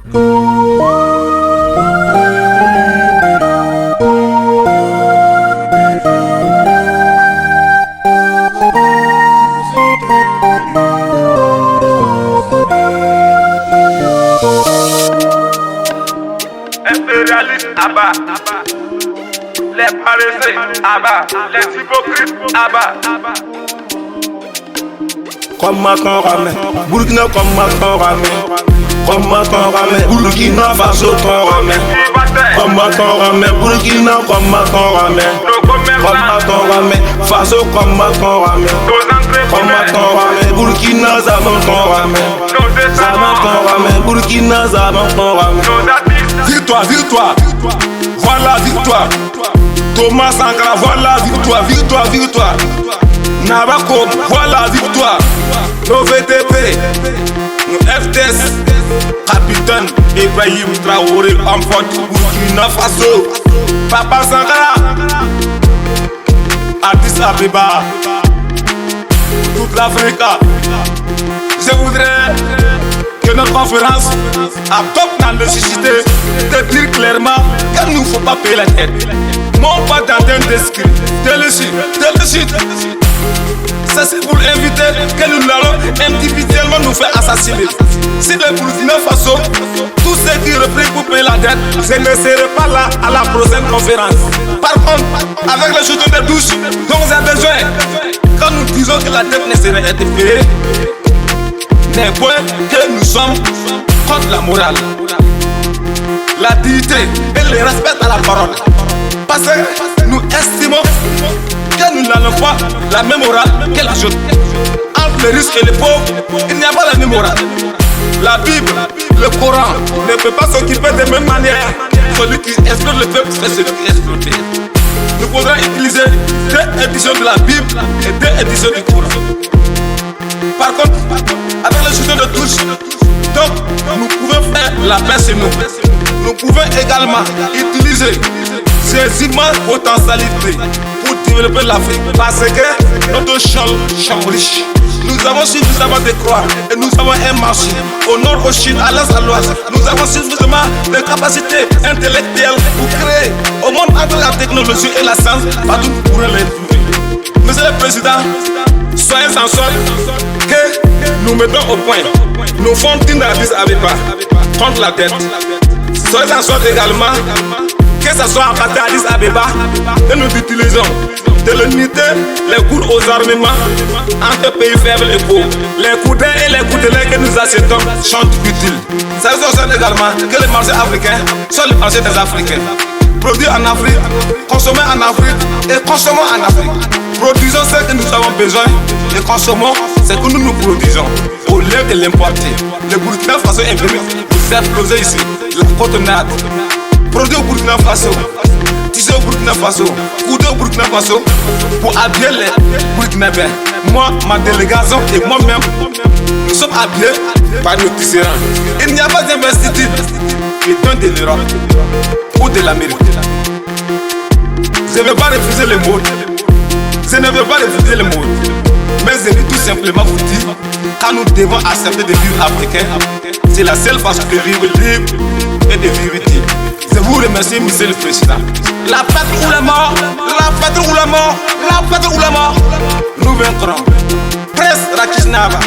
Impérialistes abat, les paresseux abat, les hypocrites abat. Combattant ramène, Burkina combattant ramène, combattant ramène, Burkina Faso ramène, combattant ramène, Burkina combattant ramène, combattant ramène, Faso combattant ramène, combattant ramène, Burkina Zabantan ramène, Zabantan ramène, Burkina Zabantan ramène. Victoire, victoire, voilà victoire. Thomas Sankara, voilà victoire, victoire, victoire. Nabako, voilà victoire. Nos VTP, nos FTS, capitaine Ibrahim Traoré, homme fort du Burkina Faso. Papa Sankara, Addis Abeba, toute l'Afrique. Je voudrais que notre conférence adopte la nécessité de dire clairement qu'il ne faut pas payer la tête. Mon pas d'antenne d'esprit, de le sud. Ça c'est pour inviter que nous allons individuellement nous faire assassiner. Si le Burkina Faso, tous ceux qui repris pour payer la dette, je ne serai pas là à la prochaine conférence. Par contre, avec le jeton de douche dont vous avez besoin, quand nous disons que la dette ne serait être payée, n'est point que nous sommes contre la morale, la dignité et le respect à la parole. Parce que nous estimons que nous n'avons pas la même morale que la jeune. Entre les riches et les pauvres, il n'y a pas la même morale. La Bible, le Coran ne peut pas s'occuper de même manière. Celui qui exploite le peuple, c'est celui qui exploite. Nous pourrons utiliser 2 éditions de la Bible et 2 éditions du Coran. Par contre, avec le jeton de touche, donc nous pouvons faire la paix chez nous. Nous pouvons également utiliser ces immenses potentialités pour développer l'Afrique, parce que notre champ riche. Nous avons suffisamment de croix et nous avons un marché au nord, au sud, à l'est, à l'ouest. Nous avons suffisamment de capacités intellectuelles pour créer au monde entre la technologie et la science, partout nous pourrons les trouver. Monsieur le Président, soyez en sorte que nous mettons au point nos fontaines d'Addis Abeba contre la dette. Soyez en sorte également que ce soit à partir d'Addis Abeba que nous utilisons de l'unité, les coûts aux armements entre pays faibles et pauvres. Les coudées et les coups de lait que nous achetons sont utiles. Ça veut dire également que les marchés africains sont les marchés des Africains. Produits en Afrique, consommés en Afrique et consommons en Afrique. Produisons ce que nous avons besoin et consommons ce que nous produisons. Au lieu de l'importer, le Burkina Faso est venu pour exploser ici. La cotonnade, produit au Burkina Faso, tissé au Burkina Faso, coudé au Burkina Faso pour habiller les Burkinabés. Moi, ma délégation et moi-même, nous sommes habillés par nos tisserands. Il n'y a pas d'investiture qui vient de l'Europe ou de l'Amérique. Je ne veux pas refuser le mot. Je ne veux pas refuser le mot. Mais je veux tout simplement vous dire, quand nous devons accepter de vivre africain, c'est la seule façon de vivre libre et de vivre utile. Je vous remercie, Monsieur le Président. La patrie ou la mort, la patrie ou la mort, la patrie ou la mort, nous vaincrons. Presse Rakishnava.